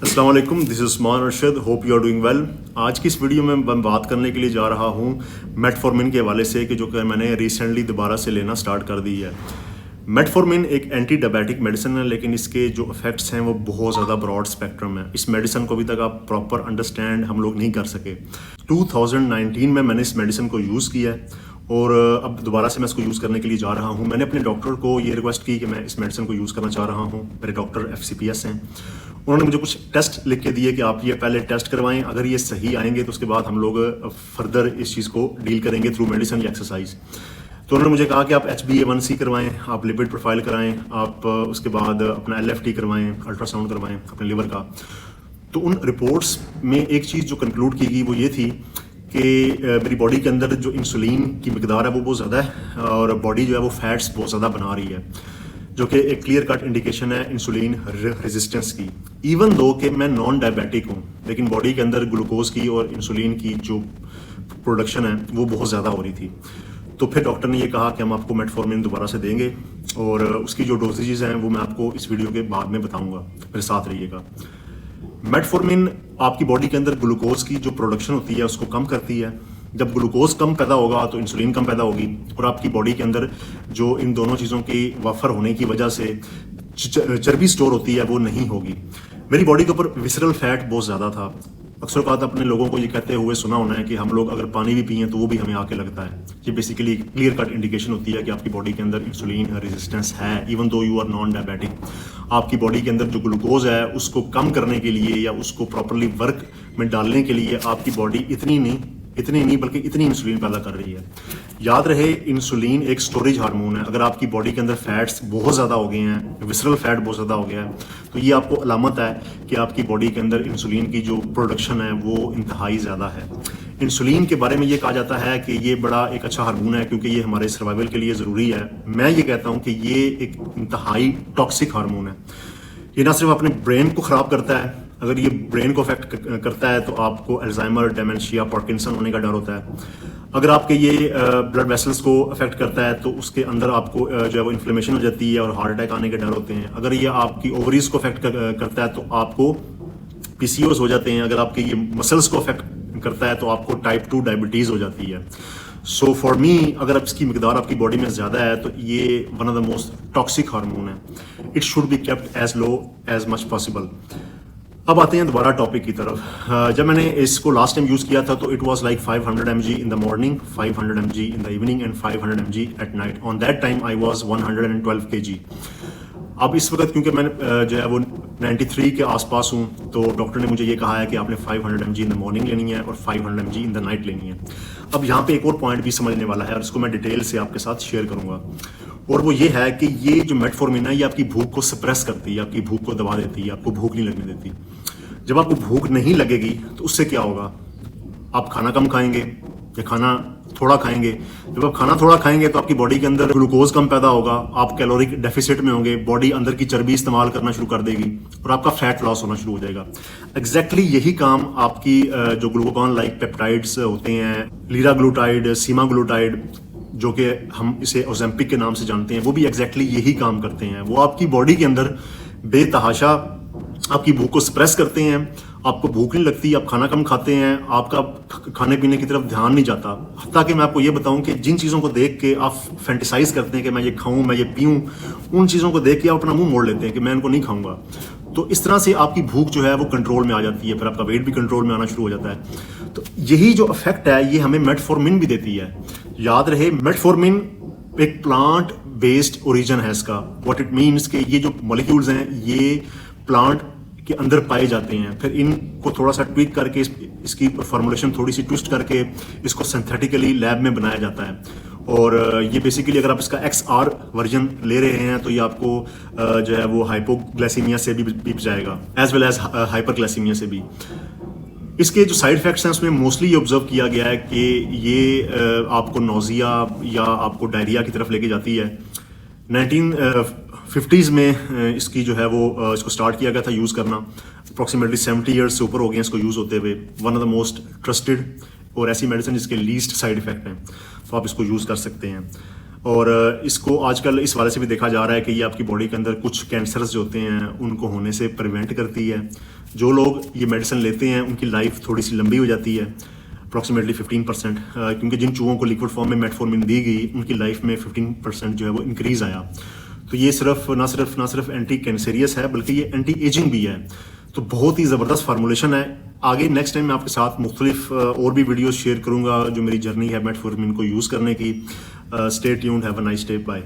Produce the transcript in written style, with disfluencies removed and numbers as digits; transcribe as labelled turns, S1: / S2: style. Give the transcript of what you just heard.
S1: अस्सलाम वालेकुम, this is Usman Arshad, hope you are doing well. आज की इस वीडियो में मैं बात करने के लिए जा रहा हूँ मेटफॉर्मिन के हवाले से कि जो कि मैंने रिसेंटली दोबारा से लेना स्टार्ट कर दी है। मेटफॉर्मिन एक एंटी डायबिटिक मेडिसिन है, लेकिन इसके जो इफ़ेक्ट्स हैं वो बहुत ज़्यादा ब्रॉड स्पेक्ट्रम है। इस मेडिसिन को अभी तक आप प्रॉपर अंडरस्टैंड हम लोग नहीं कर सके। 2019 में मैंने इस मेडिसिन को यूज़ किया है और अब दोबारा से मैं इसको यूज़ करने के लिए जा रहा हूँ। मैंने अपने डॉक्टर को ये रिक्वेस्ट की कि मैं इस मेडिसिन को यूज़ करना चाह रहा हूँ। मेरे डॉक्टर FCPS हैं। उन्होंने मुझे कुछ टेस्ट लिख के दिए कि आप ये पहले टेस्ट करवाएं, अगर ये सही आएंगे तो उसके बाद हम लोग फर्दर इस चीज़ को डील करेंगे थ्रू मेडिसिन या एक्सरसाइज। तो उन्होंने मुझे कहा कि आप HbA1c करवाएं, आप लिपिड प्रोफाइल कराएं, आप उसके बाद अपना LFT करवाएं, अल्ट्रासाउंड करवाएं अपने लिवर का। तो उन रिपोर्ट्स में एक चीज़ जो कंक्लूड की गई वो ये थी कि मेरी बॉडी के अंदर जो इंसुलिन की मकदार है वो बहुत ज़्यादा है और बॉडी जो है वो फैट्स बहुत ज़्यादा बना रही है, जो कि एक क्लियर कट इंडिकेशन है इंसुलिन रेजिस्टेंस की। इवन दो कि मैं नॉन डायबिटिक हूँ, लेकिन बॉडी के अंदर ग्लूकोज की और इंसुलिन की जो प्रोडक्शन है वो बहुत ज़्यादा हो रही थी। तो फिर डॉक्टर ने ये कहा कि हम आपको मेटफॉर्मिन दोबारा से देंगे और उसकी जो डोजेजेस हैं वो मैं आपको इस वीडियो के बाद में बताऊँगा, मेरे साथ रहिएगा। मेटफॉर्मिन आपकी बॉडी के अंदर ग्लूकोज की जो प्रोडक्शन होती है उसको कम करती है। जब ग्लूकोज कम पैदा होगा तो इंसुलिन कम पैदा होगी और आपकी बॉडी के अंदर जो इन दोनों चीज़ों की वफर होने की वजह से चर्बी स्टोर होती है वो नहीं होगी। मेरी बॉडी के ऊपर विसरल फैट बहुत ज़्यादा था। अक्सर औक़ात अपने लोगों को ये कहते हुए सुना होना है कि हम लोग अगर पानी भी पिए तो वो भी हमें आके लगता है। ये बेसिकली क्लियर कट इंडिकेशन होती है कि आपकी बॉडी के अंदर इंसुलिन रेजिस्टेंस है, even though you are non diabetic. आपकी बॉडी के अंदर जो ग्लूकोज है उसको कम करने के लिए या उसको प्रॉपरली वर्क में डालने के लिए आपकी बॉडी इतनी नहीं बल्कि इतनी इंसुलिन पैदा कर रही है। याद रहे, इंसुलिन एक स्टोरेज हार्मोन है। अगर आपकी बॉडी के अंदर फैट्स बहुत ज़्यादा हो गए हैं, विसरल फैट बहुत ज़्यादा हो गया है, तो ये आपको अलामत है कि आपकी बॉडी के अंदर इंसुलिन की जो प्रोडक्शन है वो इंतहाई ज़्यादा है। इंसुलिन के बारे में ये कहा जाता है कि ये बड़ा एक अच्छा हार्मोन है क्योंकि ये हमारे सर्वाइवल के लिए ज़रूरी है। मैं ये कहता हूँ कि ये एक इंतहाई टॉक्सिक हार्मोन है। ये ना सिर्फ अपने ब्रेन को ख़राब करता है, अगर ये ब्रेन को अफेक्ट करता है तो आपको अल्जाइमर, डेमेंशिया, पार्किंसन होने का डर होता है। अगर आपके ये ब्लड वेसल्स को अफेक्ट करता है तो उसके अंदर आपको जो है वो इन्फ्लेमेशन हो जाती है और हार्ट अटैक आने के डर होते हैं। अगर ये आपकी ओवरीज को अफेक्ट करता है तो आपको PCOS हो जाते हैं। अगर आपके ये मसल्स को अफेक्ट करता है तो आपको टाइप 2 डायबिटीज़ हो जाती है। सो फॉर मी, अगर अब इसकी मकदार आपकी बॉडी में ज़्यादा है तो ये one of the most toxic hormone है। It should be kept as low as much possible. अब आते हैं दोबारा टॉपिक की तरफ। जब मैंने इसको लास्ट टाइम यूज़ किया था तो it was like 500 mg in the morning, 500 mg in the evening and 500 mg at night. On that time I was 112 kg। अब इस वक्त क्योंकि मैंने जो है वो 93 के आसपास हूँ तो डॉक्टर ने मुझे ये कहा है कि आपने 500 mg इन द मॉर्निंग लेनी है और 500 mg इन द नाइट लेनी है। अब यहाँ पे एक और पॉइंट भी समझने वाला है और इसको मैं डिटेल से आपके साथ शेयर करूँगा, और वो ये है कि ये जो मेटफॉर्मिन है ये आपकी भूख को सप्रेस करती है, आपकी भूख को दबा देती है, आपको भूख नहीं लगने देती। जब आपको भूख नहीं लगेगी तो उससे क्या होगा, आप खाना कम खाएंगे या खाना थोड़ा खाएंगे। जब आप खाना थोड़ा खाएंगे तो आपकी बॉडी के अंदर ग्लूकोज कम पैदा होगा, आप कैलोरिक डेफिसिट में होंगे, बॉडी अंदर की चर्बी इस्तेमाल करना शुरू कर देगी और आपका फैट लॉस होना शुरू हो जाएगा। एग्जैक्टली यही काम आपकी जो ग्लूकागॉन लाइक पेप्टाइड्स होते हैं, लीराग्लूटाइड, सीमाग्लूटाइड, जो कि हम इसे ओजेम्पिक के नाम से जानते हैं, वो भी एग्जैक्टली यही काम करते हैं। वो आपकी बॉडी के अंदर बेतहाशा आपकी भूख को सप्रेस करते हैं, आपको भूख नहीं लगती, आप खाना कम खाते हैं, आपका खाने पीने की तरफ ध्यान नहीं जाता। हत्ता कि मैं आपको ये बताऊं कि जिन चीज़ों को देख के आप फैंटिसाइज करते हैं कि मैं ये खाऊं, मैं ये पीऊं, उन चीज़ों को देख के आप अपना मुंह मोड़ लेते हैं कि मैं इनको नहीं खाऊंगा। तो इस तरह से आपकी भूख जो है वो कंट्रोल में आ जाती है, फिर आपका वेट भी कंट्रोल में आना शुरू हो जाता है। तो यही जो इफेक्ट है ये हमें मेटफॉर्मिन भी देती है। याद रहे, मेटफॉर्मिन एक प्लांट बेस्ड ओरिजिन है इसका। व्हाट इट मीन्स कि ये जो मॉलिक्यूल्स हैं ये प्लांट के अंदर पाए जाते हैं, फिर इनको थोड़ा सा ट्विक करके इसकी फॉर्मुलेशन थोड़ी सी ट्विस्ट करके इसको सिंथेटिकली लैब में बनाया जाता है। और ये बेसिकली अगर आप इसका XR वर्जन ले रहे हैं तो ये आपको जो है वो हाइपोग्लाइसीमिया से भी जाएगा, एज वेल एज हाइपरग्लाइसीमिया से भी। इसके जो साइड इफेक्ट्स हैं उसमें मोस्टली ये ऑब्जर्व किया गया है कि ये आपको नोजिया या आपको डायरिया की तरफ लेके जाती है। 1950s में इसकी जो है वो इसको स्टार्ट किया गया था यूज़ करना। अप्रॉक्सीमेटली 70 ईयर्स से ऊपर हो गए हैं इसको यूज़ होते हुए। One of the most trusted और ऐसी मेडिसिन जिसके लीस्ट साइड इफेक्ट हैं, तो आप इसको यूज़ कर सकते हैं। और इसको आजकल इस वाले से भी देखा जा रहा है कि ये आपकी बॉडी के अंदर कुछ कैंसर्स जो होते हैं उनको होने से प्रिवेंट करती है। जो लोग ये मेडिसिन लेते हैं उनकी लाइफ थोड़ी सी लंबी हो जाती है, अप्रॉक्सीमेटली 15%, क्योंकि जिन चूहों को लिक्विड फॉर्म में मेटफॉर्मिन दी गई उनकी लाइफ में 15% जो है वो इंक्रीज़ आया। तो ये ना सिर्फ एंटी कैंसरियस है बल्कि ये एंटी एजिंग भी है। तो बहुत ही ज़बरदस्त फार्मूलेशन है। आगे नेक्स्ट टाइम मैं आपके साथ मुख्तलिफ और भी वीडियोस शेयर करूंगा जो मेरी जर्नी है मेटफॉर्मिन को यूज़ करने की। Stay tuned, have a nice day, bye.